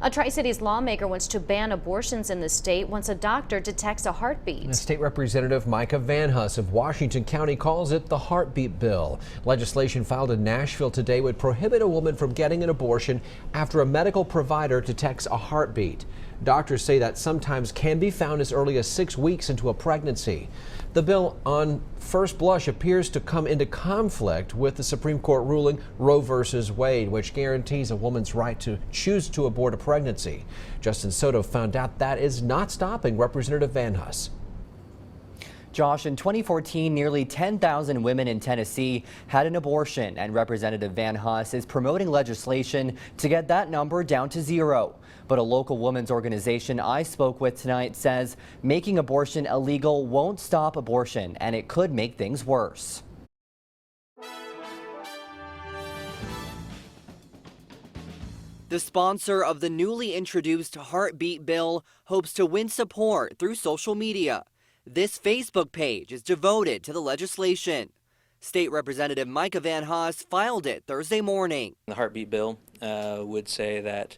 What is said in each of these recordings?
A Tri-Cities lawmaker wants to ban abortions in the state once a doctor detects a heartbeat. State Representative Micah Van Huss of Washington County calls it the heartbeat bill. Legislation filed in Nashville today would prohibit a woman from getting an abortion after a medical provider detects a heartbeat. Doctors say that sometimes can be found as early as 6 weeks into a pregnancy. The bill on first blush appears to come into conflict with the Supreme Court ruling Roe v. Wade, which guarantees a woman's right to choose to abort a pregnancy. Justin Soto found out that is not stopping Representative Van Huss. Josh, in 2014, nearly 10,000 women in Tennessee had an abortion, and Representative Van Huss is promoting legislation to get that number down to 0. But a local women's organization I spoke with tonight says making abortion illegal won't stop abortion, and it could make things worse. The sponsor of the newly introduced heartbeat bill hopes to win support through social media. This Facebook page is devoted to the legislation. State Representative Micah Van Huss filed it Thursday morning. The heartbeat bill would say that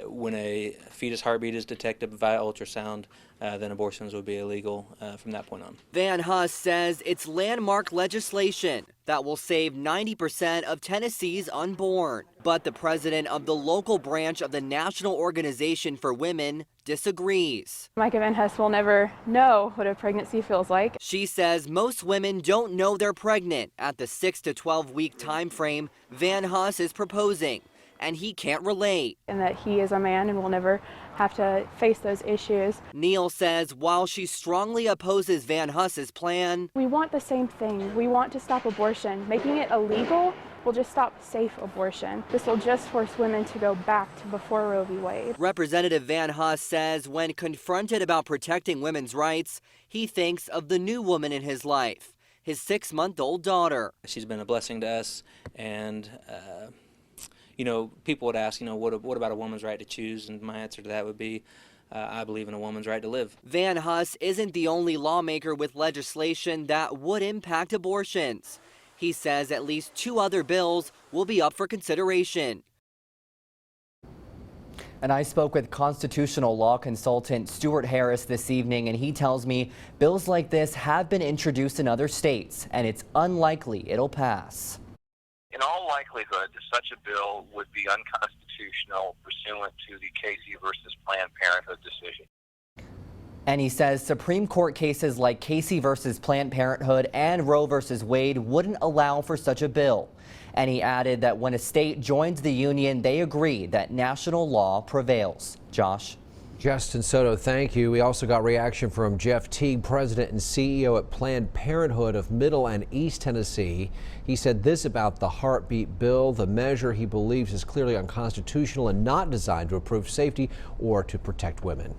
when a fetus heartbeat is detected via ultrasound, then abortions would be illegal from that point on. Van Huss says it's landmark legislation that will save 90% of Tennessee's unborn. But the president of the local branch of the National Organization for Women disagrees. Micah Van Huss will never know what a pregnancy feels like. She says most women don't know they're pregnant at the 6 to 12 week time frame Van Huss is proposing, and he can't relate. And that he is a man and will never have to face those issues. Neal says while she strongly opposes Van Huss's plan, we want the same thing. We want to stop abortion. Making it illegal will just stop safe abortion. This will just force women to go back to before Roe v. Wade. Representative Van Huss says when confronted about protecting women's rights, he thinks of the new woman in his life, his 6-month-old daughter. She's been a blessing to us, and you know, people would ask, what about a woman's right to choose? And my answer to that would be, I believe in a woman's right to live. Van Huss isn't the only lawmaker with legislation that would impact abortions. He says at least 2 other bills will be up for consideration. And I spoke with constitutional law consultant Stuart Harris this evening, and he tells me bills like this have been introduced in other states, and it's unlikely it'll pass. In all likelihood, such a bill would be unconstitutional pursuant to the Casey versus Planned Parenthood decision. And he says Supreme Court cases like Casey versus Planned Parenthood and Roe versus Wade wouldn't allow for such a bill. And he added that when a state joins the union, they agree that national law prevails. Josh. Justin Soto, thank you. We also got reaction from Jeff Teague, president and CEO at Planned Parenthood of Middle and East Tennessee. He said this about the heartbeat bill: the measure he believes is clearly unconstitutional and not designed to improve safety or to protect women.